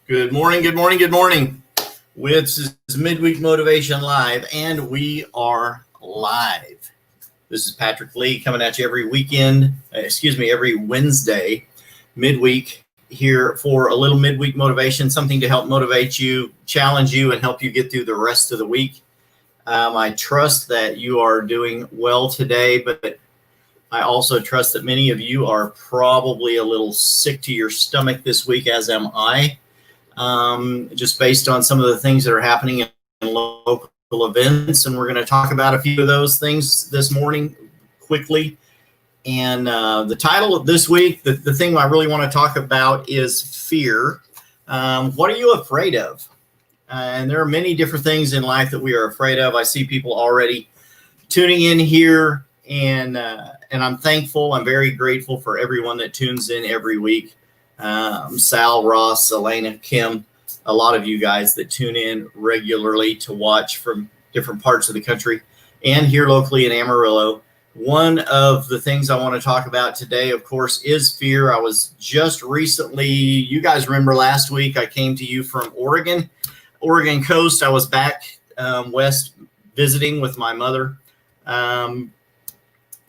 Good morning, good morning, good morning. This is Midweek Motivation Live, and we are live. This is Patrick Lee coming at you every Wednesday, midweek, here for a little midweek motivation, something to help motivate you, challenge you, and help you get through the rest of the week. I trust that you are doing well today, but I also trust that many of you are probably a little sick to your stomach this week, as am I. Just based on some of the things that are happening in local events. And we're going to talk about a few of those things this morning quickly. And the title of this week, the thing I really want to talk about is fear. What are you afraid of? And there are many different things in life that we are afraid of. I see people already tuning in here, and I'm thankful. I'm very grateful for everyone that tunes in every week. Sal, Ross, Elena, Kim, a lot of you guys that tune in regularly to watch from different parts of the country and here locally in Amarillo. One of the things I want to talk about today, of course, is fear. I was just recently, you guys remember last week, I came to you from Oregon coast. I was back west visiting with my mother.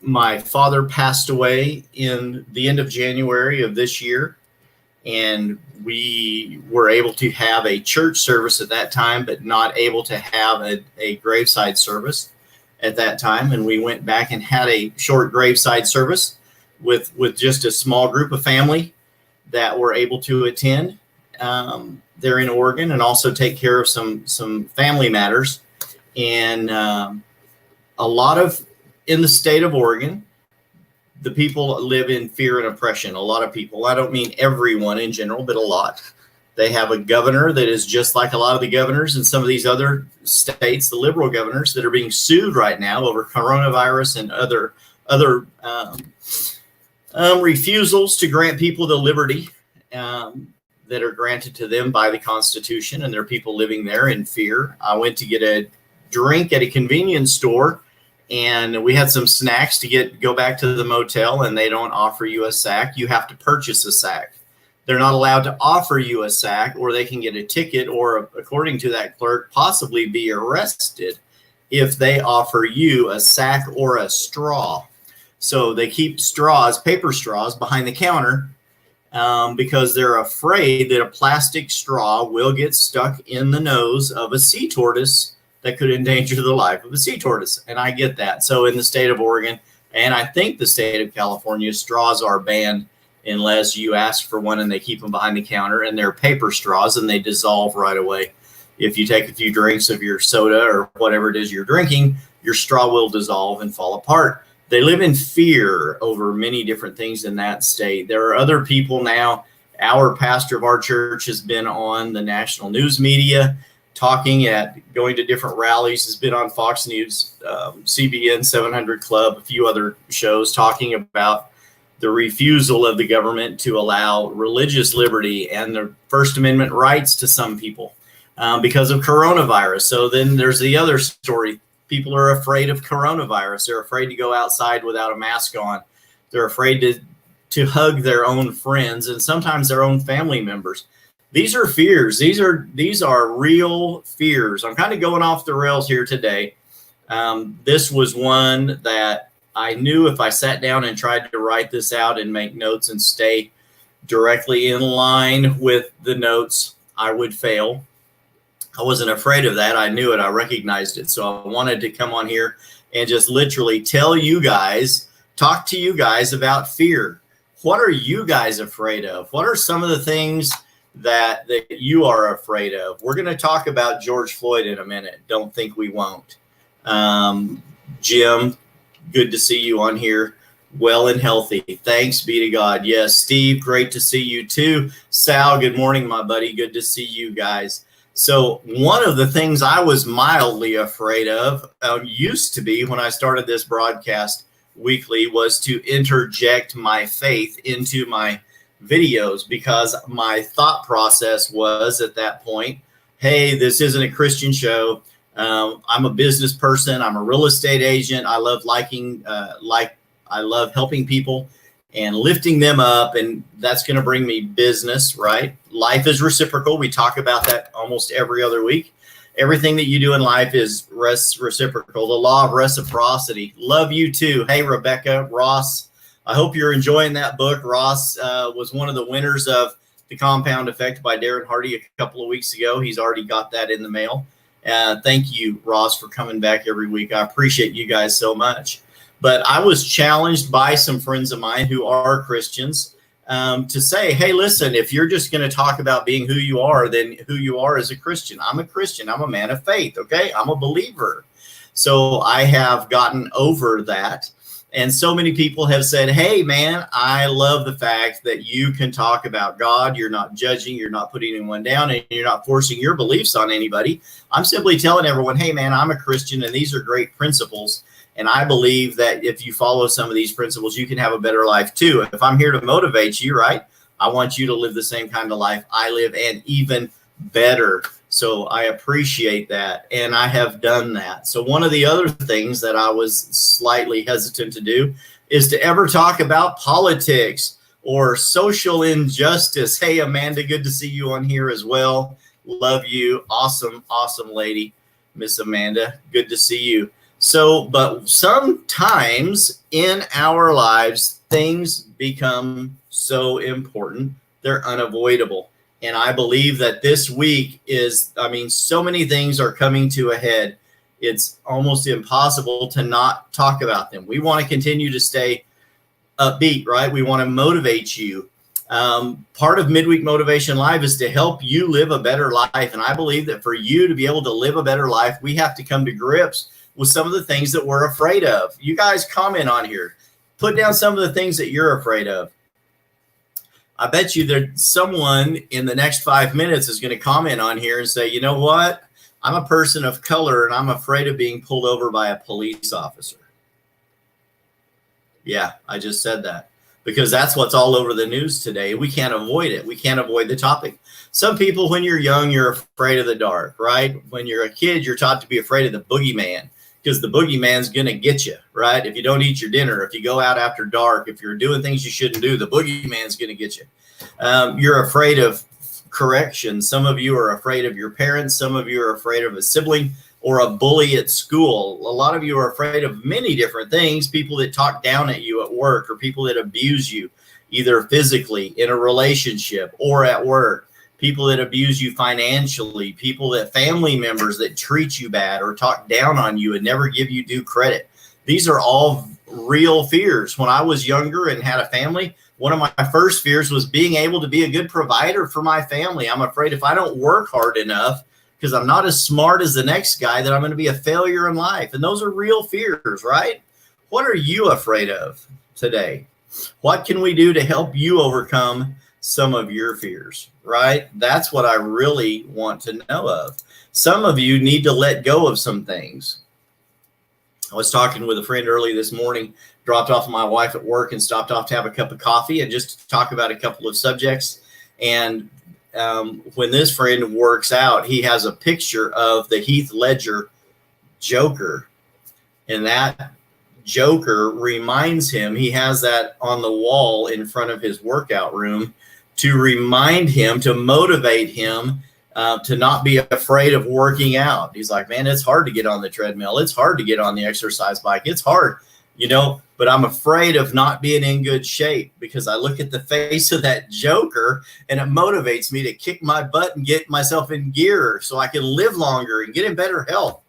My father passed away in the end of January of this year. And we were able to have a church service at that time, but not able to have a graveside service at that time. And we went back and had a short graveside service with just a small group of family that were able to attend there in Oregon, and also take care of some family matters. And a lot of, in the state of Oregon, the people live in fear and oppression. A lot of people, I don't mean everyone in general, but a lot. They have a governor that is just like a lot of the governors in some of these other states, the liberal governors that are being sued right now over coronavirus and other refusals to grant people the liberty that are granted to them by the Constitution, and there are people living there in fear. I went to get a drink at a convenience store, and we had some snacks to go back to the motel, and they don't offer you a sack. You have to purchase a sack. They're not allowed to offer you a sack, or they can get a ticket, or according to that clerk, possibly be arrested if they offer you a sack or a straw. So they keep straws, paper straws, behind the counter because they're afraid that a plastic straw will get stuck in the nose of a sea tortoise that could endanger the life of a sea tortoise. And I get that. So in the state of Oregon, and I think the state of California, straws are banned unless you ask for one and they keep them behind the counter, and they're paper straws and they dissolve right away. If you take a few drinks of your soda or whatever it is you're drinking, your straw will dissolve and fall apart. They live in fear over many different things in that state. There are other people now. Our pastor of our church has been on the national news media, going to different rallies, has been on Fox News, CBN 700 Club, a few other shows, talking about the refusal of the government to allow religious liberty and the First Amendment rights to some people because of coronavirus. So then there's the other story. People are afraid of coronavirus. They're afraid to go outside without a mask on. They're afraid to hug their own friends and sometimes their own family members. These are fears. These are real fears. I'm kind of going off the rails here today. This was one that I knew if I sat down and tried to write this out and make notes and stay directly in line with the notes, I would fail. I wasn't afraid of that. I knew it. I recognized it. So I wanted to come on here and just literally talk to you guys about fear. What are you guys afraid of? What are some of the things that you are afraid of? We're going to talk about George Floyd in a minute. Don't think we won't. Jim, good to see you on here. Well and healthy. Thanks be to God. Yes, Steve, great to see you too. Sal, good morning, my buddy. Good to see you guys. So one of the things I was mildly afraid of, used to be when I started this broadcast weekly, was to interject my faith into my videos, because my thought process was at that point, hey, this isn't a Christian show. I'm a business person. I'm a real estate agent. I love helping people. and lifting them up. And that's going to bring me business, right? Life is reciprocal. We talk about that almost every other week. Everything that you do in life is reciprocal. The law of reciprocity. Love you too. Hey, Rebecca, Ross, I hope you're enjoying that book. Ross was one of the winners of The Compound Effect by Darren Hardy a couple of weeks ago. He's already got that in the mail. Thank you, Ross, for coming back every week. I appreciate you guys so much. But I was challenged by some friends of mine who are Christians to say, hey, listen, if you're just going to talk about being who you are, then who you are as a Christian. I'm a Christian. I'm a man of faith. Okay. I'm a believer. So I have gotten over that. And so many people have said, hey, man, I love the fact that you can talk about God. You're not judging. You're not putting anyone down, and you're not forcing your beliefs on anybody. I'm simply telling everyone, hey, man, I'm a Christian, and these are great principles. And I believe that if you follow some of these principles, you can have a better life too. If I'm here to motivate you, right, I want you to live the same kind of life I live and even better. So I appreciate that. And I have done that. So one of the other things that I was slightly hesitant to do is to ever talk about politics or social injustice. Hey, Amanda, good to see you on here as well. Love you. Awesome, awesome lady, Miss Amanda. Good to see you. So, but sometimes in our lives, things become so important, they're unavoidable. And I believe that this week is, so many things are coming to a head. It's almost impossible to not talk about them. We want to continue to stay upbeat, right? We want to motivate you. Part of Midweek Motivation Live is to help you live a better life. And I believe that for you to be able to live a better life, we have to come to grips with some of the things that we're afraid of. You guys comment on here. Put down some of the things that you're afraid of. I bet you there's someone in the next 5 minutes is going to comment on here and say, you know what? I'm a person of color and I'm afraid of being pulled over by a police officer. Yeah, I just said that because that's what's all over the news today. We can't avoid it. We can't avoid the topic. Some people, when you're young, you're afraid of the dark, right? When you're a kid, you're taught to be afraid of the boogeyman, because the boogeyman's going to get you, right? If you don't eat your dinner, if you go out after dark, if you're doing things you shouldn't do, the boogeyman's going to get you. You're afraid of correction. Some of you are afraid of your parents. Some of you are afraid of a sibling or a bully at school. A lot of you are afraid of many different things, people that talk down at you at work or people that abuse you, either physically in a relationship or at work. People that abuse you financially, family members that treat you bad or talk down on you and never give you due credit. These are all real fears. When I was younger and had a family, one of my first fears was being able to be a good provider for my family. I'm afraid if I don't work hard enough, because I'm not as smart as the next guy, that I'm going to be a failure in life. And those are real fears, right? What are you afraid of today? What can we do to help you overcome some of your fears, right? That's what I really want to know of. Some of you need to let go of some things. I was talking with a friend early this morning, dropped off my wife at work and stopped off to have a cup of coffee and just to talk about a couple of subjects. And when this friend works out, he has a picture of the Heath Ledger Joker. And that Joker reminds him, he has that on the wall in front of his workout room to remind him, to motivate him to not be afraid of working out. He's like, man, it's hard to get on the treadmill. It's hard to get on the exercise bike. It's hard, but I'm afraid of not being in good shape because I look at the face of that Joker and it motivates me to kick my butt and get myself in gear so I can live longer and get in better health.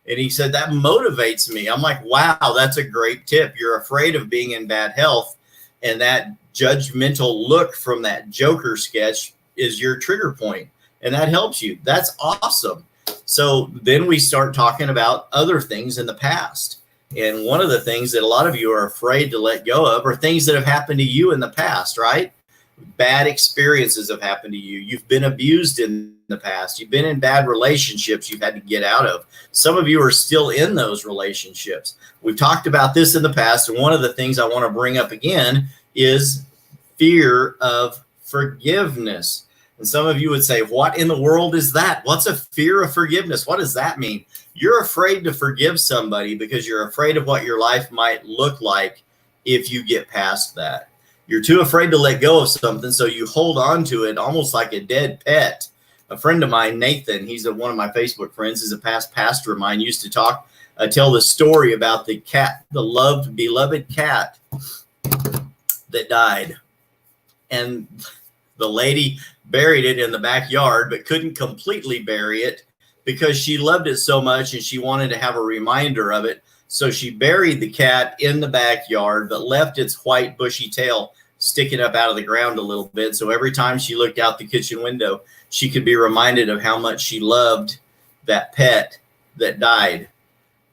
And he said, that motivates me. I'm like, wow, that's a great tip. You're afraid of being in bad health. And that judgmental look from that Joker sketch is your trigger point. And that helps you. That's awesome. So then we start talking about other things in the past. And one of the things that a lot of you are afraid to let go of are things that have happened to you in the past, right? Bad experiences have happened to you. You've been abused in the past. You've been in bad relationships you've had to get out of. Some of you are still in those relationships. We've talked about this in the past. And one of the things I want to bring up again is fear of forgiveness. And some of you would say, what in the world is that? What's a fear of forgiveness? What does that mean? You're afraid to forgive somebody because you're afraid of what your life might look like if you get past that. You're too afraid to let go of something, so you hold on to it almost like a dead pet. A friend of mine, Nathan, he's one of my Facebook friends, is a past pastor of mine, used to tell the story about the cat, the loved, beloved cat that died. And the lady buried it in the backyard, but couldn't completely bury it because she loved it so much and she wanted to have a reminder of it. So she buried the cat in the backyard, but left its white bushy tail sticking up out of the ground a little bit. So every time she looked out the kitchen window, she could be reminded of how much she loved that pet that died.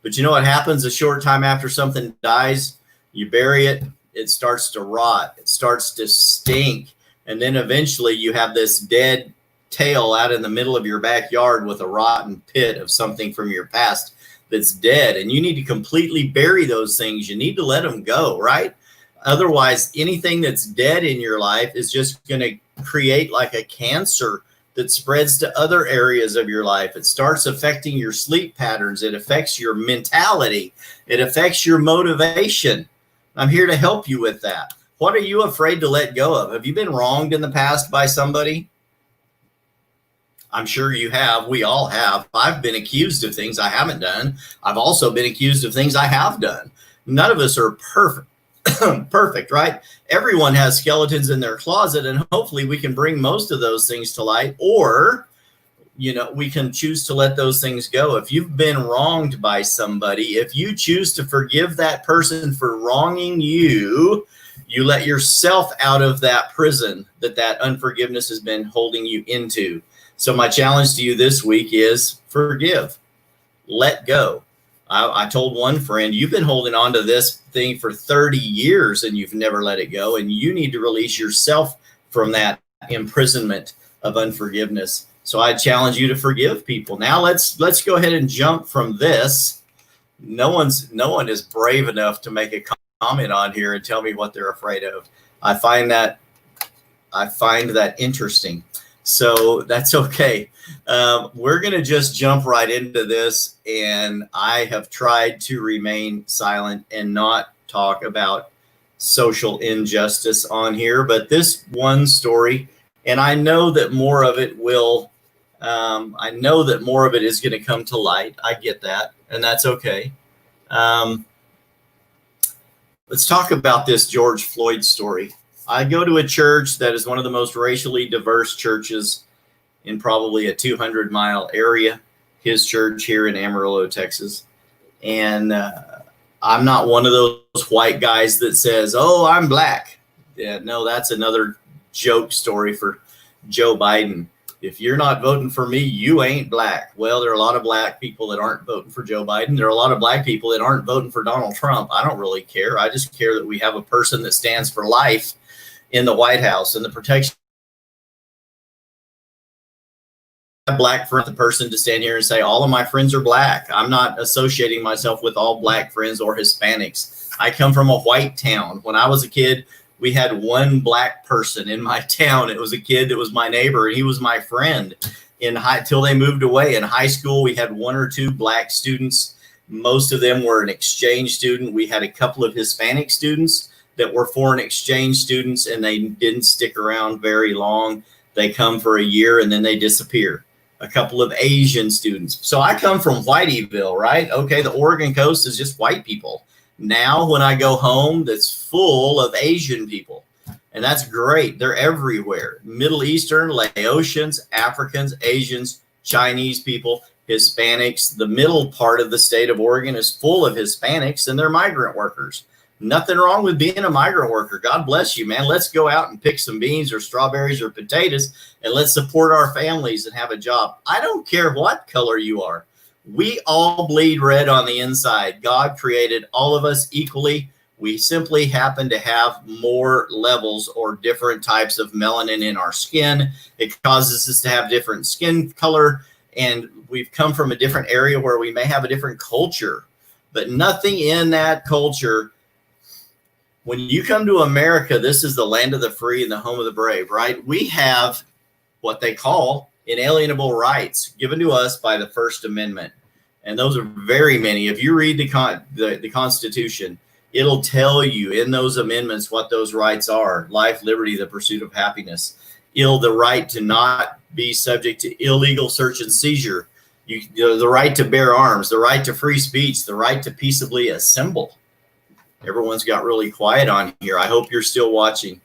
But you know what happens a short time after something dies? You bury it, it starts to rot, it starts to stink. And then eventually you have this dead tail out in the middle of your backyard with a rotten pit of something from your past that's dead. And you need to completely bury those things. You need to let them go, right? Otherwise, anything that's dead in your life is just going to create like a cancer that spreads to other areas of your life. It starts affecting your sleep patterns. It affects your mentality. It affects your motivation. I'm here to help you with that. What are you afraid to let go of? Have you been wronged in the past by somebody? I'm sure you have. We all have. I've been accused of things I haven't done. I've also been accused of things I have done. None of us are perfect. Perfect, right? Everyone has skeletons in their closet, and hopefully we can bring most of those things to light, or, we can choose to let those things go. If you've been wronged by somebody, if you choose to forgive that person for wronging you, you let yourself out of that prison that unforgiveness has been holding you into. So my challenge to you this week is forgive, let go. I told one friend, you've been holding on to this thing for 30 years and you've never let it go. And you need to release yourself from that imprisonment of unforgiveness. So I challenge you to forgive people. Now let's go ahead and jump from this. No one is brave enough to make a comment on here and tell me what they're afraid of. I find that interesting. So that's okay. We're going to just jump right into this. And I have tried to remain silent and not talk about social injustice on here. But this one story, and I know that more of it is going to come to light. I get that. And that's okay. Let's talk about this George Floyd story. I go to a church that is one of the most racially diverse churches in probably a 200-mile area, his church here in Amarillo, Texas. And I'm not one of those white guys that says, oh, I'm black. Yeah, no, that's another joke story for Joe Biden. If you're not voting for me, you ain't black. Well, there are a lot of black people that aren't voting for Joe Biden. There are a lot of black people that aren't voting for Donald Trump. I don't really care. I just care that we have a person that stands for life in the White House and the protection of black friend, the person to stand here and say, all of my friends are black. I'm not associating myself with all black friends or Hispanics. I come from a white town. When I was a kid, we had one black person in my town. It was a kid that was my neighbor, and he was my friend till they moved away. In high school, we had one or two black students. Most of them were an exchange student. We had a couple of Hispanic students that were foreign exchange students, and they didn't stick around very long. They come for a year and then they disappear. A couple of Asian students. So I come from Whiteyville, right? Okay, the Oregon coast is just white people. Now when I go home, that's full of Asian people. And that's great. They're everywhere. Middle Eastern, Laotians, Africans, Asians, Chinese people, Hispanics. The middle part of the state of Oregon is full of Hispanics, and they're migrant workers. Nothing wrong with being a migrant worker. God bless you, man. Let's go out and pick some beans or strawberries or potatoes, and let's support our families and have a job. I don't care what color you are. We all bleed red on the inside. God created all of us equally. We simply happen to have more levels or different types of melanin in our skin. It causes us to have different skin color, and we've come from a different area where we may have a different culture, but nothing in that culture. When you come to America, this is the land of the free and the home of the brave, right? We have what they call inalienable rights given to us by the First Amendment. And those are very many. If you read the Constitution, It'll tell you in those amendments what those rights are: life, liberty, the pursuit of happiness. The right to not be subject to illegal search and seizure. The right to bear arms, the right to free speech, the right to peaceably assemble. Everyone's got really quiet on here. I hope you're still watching.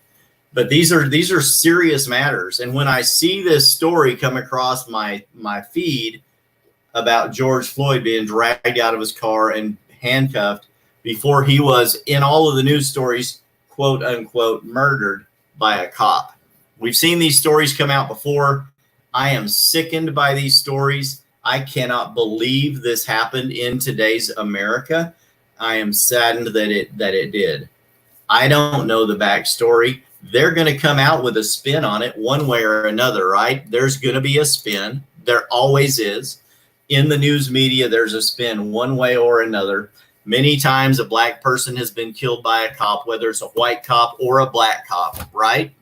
But these are serious matters. And when I see this story come across my feed about George Floyd being dragged out of his car and handcuffed before he was, in all of the news stories, quote unquote, murdered by a cop. We've seen these stories come out before. I am sickened by these stories. I cannot believe this happened in today's America. I am saddened that it did. I don't know the backstory. They're going to come out with a spin on it one way or another, right? There's going to be a spin. There always is. In the news media, there's a spin one way or another. Many times a black person has been killed by a cop, whether it's a white cop or a black cop, right?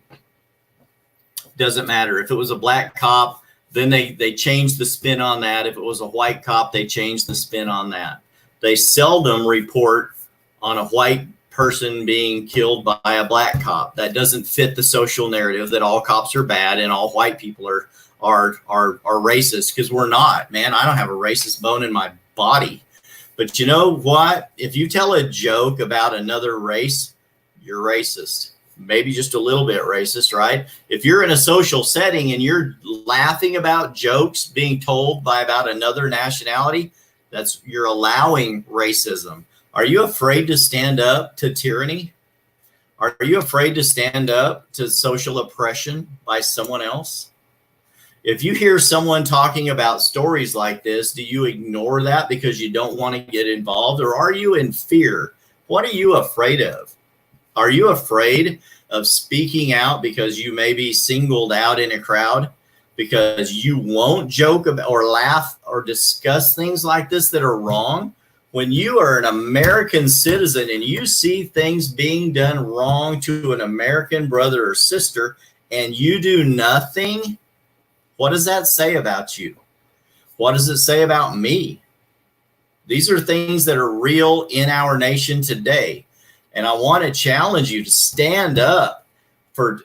Doesn't matter. If it was a black cop, then they changed the spin on that. If it was a white cop, they changed the spin on that. They seldom report on a white person being killed by a black cop. That doesn't fit the social narrative that all cops are bad and all white people are racist, because we're not, man. I don't have a racist bone in my body. But you know what? If you tell a joke about another race, you're racist. Maybe just a little bit racist, right? If you're in a social setting and you're laughing about jokes being told by about another nationality, you're allowing racism. Are you afraid to stand up to tyranny? Are you afraid to stand up to social oppression by someone else? If you hear someone talking about stories like this, do you ignore that because you don't want to get involved? Or are you in fear? What are you afraid of? Are you afraid of speaking out because you may be singled out in a crowd? Because you won't joke about or laugh or discuss things like this that are wrong? When you are an American citizen and you see things being done wrong to an American brother or sister and you do nothing, what does that say about you? What does it say about me? These are things that are real in our nation today. And I want to challenge you to stand up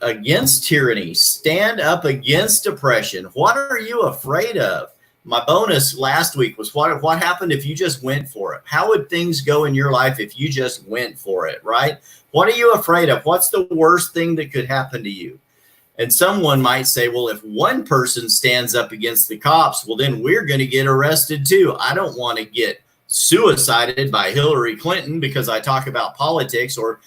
against tyranny, stand up against oppression. What are you afraid of? My bonus last week was what happened if you just went for it? How would things go in your life if you just went for it, right? What are you afraid of? What's the worst thing that could happen to you? And someone might say, well, if one person stands up against the cops, well, then we're going to get arrested too. I don't want to get suicided by Hillary Clinton because I talk about politics or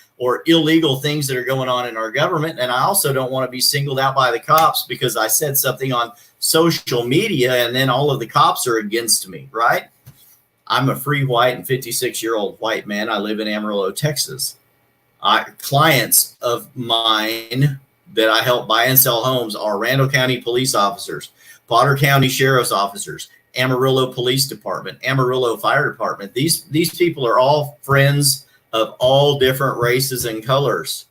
illegal things that are going on in our government. And I also don't want to be singled out by the cops because I said something on social media and then all of the cops are against me, right? I'm a free white and 56-year-old white man. I live in Amarillo, Texas. Clients of mine that I help buy and sell homes are Randall County police officers, Potter County sheriff's officers, Amarillo Police Department, Amarillo Fire Department. These people are all friends of all different races and colors.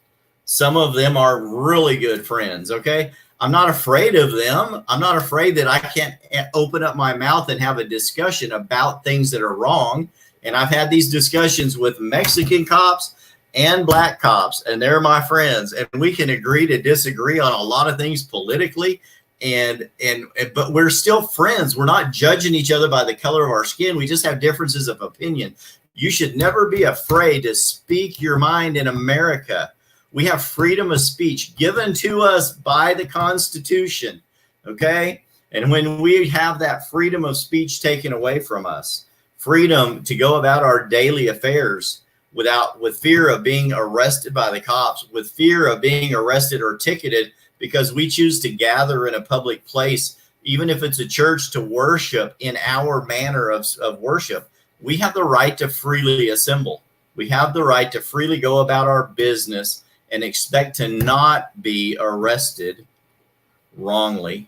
Some of them are really good friends, okay? I'm not afraid of them. I'm not afraid that I can't open up my mouth and have a discussion about things that are wrong. And I've had these discussions with Mexican cops and black cops, and they're my friends. And we can agree to disagree on a lot of things politically. But we're still friends. We're not judging each other by the color of our skin. We just have differences of opinion. You should never be afraid to speak your mind in America. We have freedom of speech given to us by the Constitution, okay? And when we have that freedom of speech taken away from us, freedom to go about our daily affairs with fear of being arrested by the cops, with fear of being arrested or ticketed because we choose to gather in a public place, even if it's a church, to worship in our manner of worship, we have the right to freely assemble. We have the right to freely go about our business and expect to not be arrested wrongly.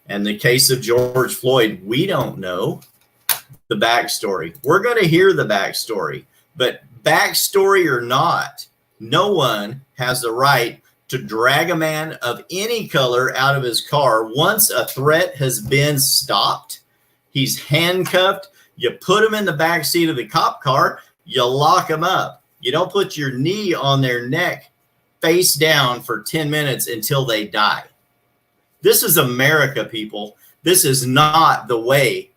In the case of George Floyd, we don't know the backstory. We're going to hear the backstory, but backstory or not, no one has the right to drag a man of any color out of his car. Once a threat has been stopped, he's handcuffed, you put him in the back seat of the cop car, you lock him up. You don't put your knee on their neck face down for 10 minutes until they die. This is America, people. This is not the way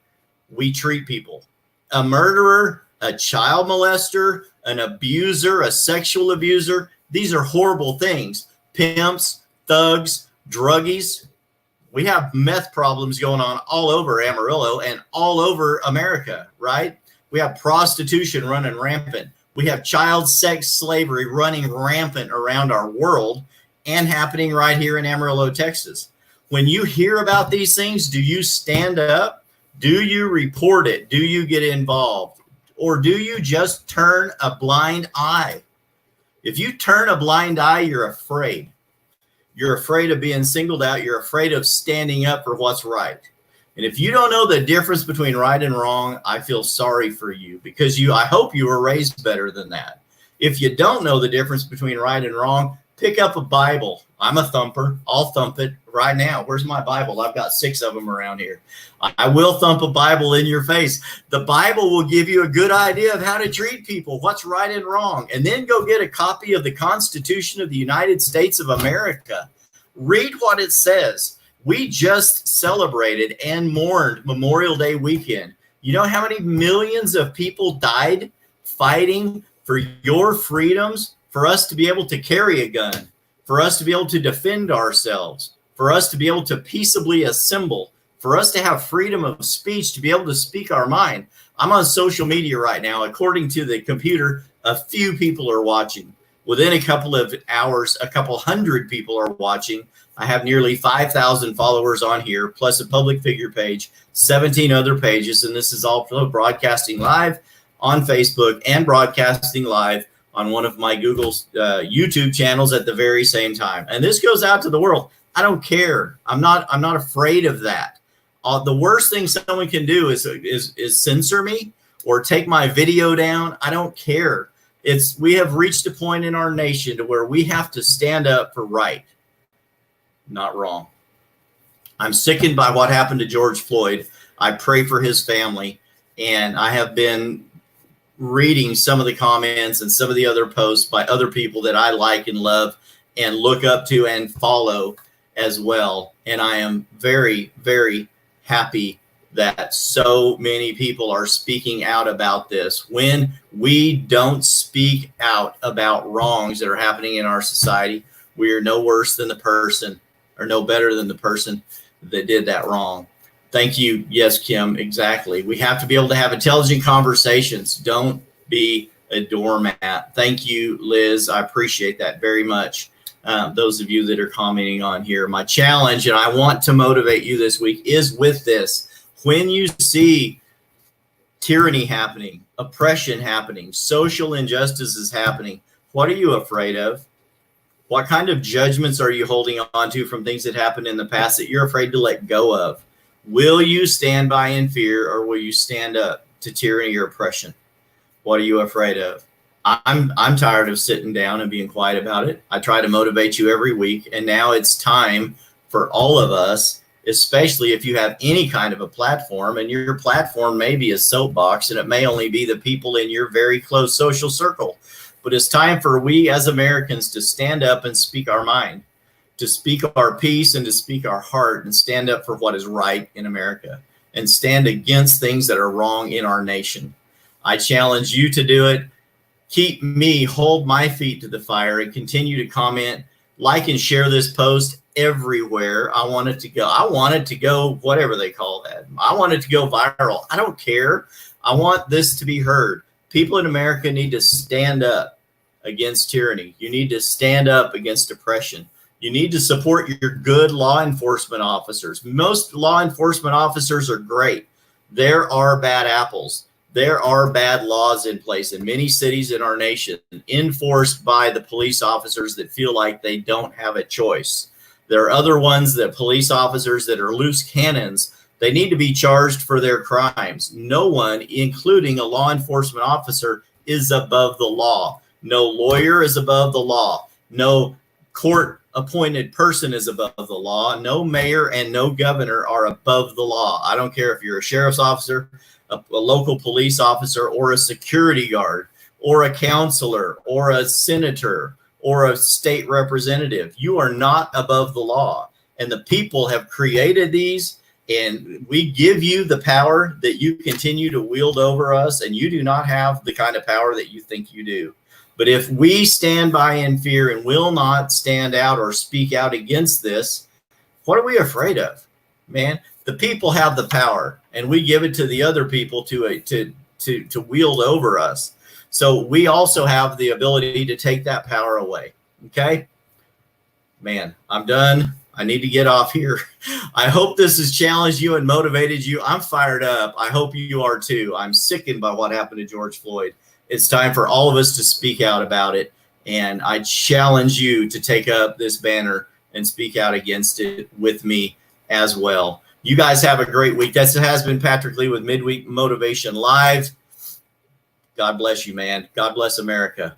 we treat people. A murderer, a child molester, an abuser, a sexual abuser, these are horrible things. Pimps, thugs, druggies. We have meth problems going on all over Amarillo and all over America, right? We have prostitution running rampant. We have child sex slavery running rampant around our world and happening right here in Amarillo, Texas. When you hear about these things, do you stand up? Do you report it? Do you get involved? Or do you just turn a blind eye? If you turn a blind eye, you're afraid. You're afraid of being singled out. You're afraid of standing up for what's right. And if you don't know the difference between right and wrong, I feel sorry for you, because I hope you were raised better than that. If you don't know the difference between right and wrong, pick up a Bible. I'm a thumper. I'll thump it right now. Where's my Bible? I've got 6 of them around here. I will thump a Bible in your face. The Bible will give you a good idea of how to treat people, what's right and wrong. And then go get a copy of the Constitution of the United States of America. Read what it says. We just celebrated and mourned Memorial Day weekend. You know how many millions of people died fighting for your freedoms, for us to be able to carry a gun, for us to be able to defend ourselves, for us to be able to peaceably assemble, for us to have freedom of speech, to be able to speak our mind. I'm on social media right now. According to the computer, a few people are watching. Within a couple of hours, a couple hundred people are watching. I have nearly 5,000 followers on here, plus a public figure page, 17 other pages, and this is all broadcasting live on Facebook and broadcasting live on one of my Google's YouTube channels at the very same time. And this goes out to the world. I don't care. I'm not afraid of that. The worst thing someone can do is censor me or take my video down. I don't care. We have reached a point in our nation to where we have to stand up for right, not wrong. I'm sickened by what happened to George Floyd. I pray for his family, and I have been reading some of the comments and some of the other posts by other people that I like and love and look up to and follow as well. And I am very, very happy that so many people are speaking out about this. When we don't speak out about wrongs that are happening in our society, we are no worse than the person, or no better than the person that did that wrong. Thank you. Yes, Kim, exactly. We have to be able to have intelligent conversations. Don't be a doormat. Thank you, Liz. I appreciate that very much. Those of you that are commenting on here, my challenge, and I want to motivate you this week, is with this. When you see tyranny happening, oppression happening, social injustices happening, what are you afraid of? What kind of judgments are you holding on to from things that happened in the past that you're afraid to let go of? Will you stand by in fear, or will you stand up to tyranny or oppression? What are you afraid of? I'm tired of sitting down and being quiet about it. I try to motivate you every week, and now it's time for all of us, especially if you have any kind of a platform, and your platform may be a soapbox, and it may only be the people in your very close social circle. But it's time for we as Americans to stand up and speak our mind, to speak our peace and to speak our heart, and stand up for what is right in America and stand against things that are wrong in our nation. I challenge you to do it. Hold my feet to the fire, and continue to comment, like, and share this post everywhere. I want it to go, whatever they call that. I want it to go viral. I don't care. I want this to be heard. People in America need to stand up against tyranny. You need to stand up against oppression. You need to support your good law enforcement officers. Most law enforcement officers are great. There are bad apples. There are bad laws in place in many cities in our nation, enforced by the police officers that feel like they don't have a choice. There are other ones, that police officers that are loose cannons. They need to be charged for their crimes. No one, including a law enforcement officer, is above the law. No lawyer is above the law. No court-appointed person is above the law. No mayor and no governor are above the law. I don't care if you're a sheriff's officer, a local police officer, or a security guard, or a counselor or a senator or a state representative. You are not above the law. And the people have created these, and we give you the power that you continue to wield over us, and you do not have the kind of power that you think you do. But if we stand by in fear and will not stand out or speak out against this, what are we afraid of? Man, the people have the power, and we give it to the other people to wield over us. So we also have the ability to take that power away. Okay? Man, I'm done. I need to get off here. I hope this has challenged you and motivated you. I'm fired up. I hope you are too. I'm sickened by what happened to George Floyd. It's time for all of us to speak out about it. And I challenge you to take up this banner and speak out against it with me as well. You guys have a great week. That has been Patrick Lee with Midweek Motivation Live. God bless you, man. God bless America.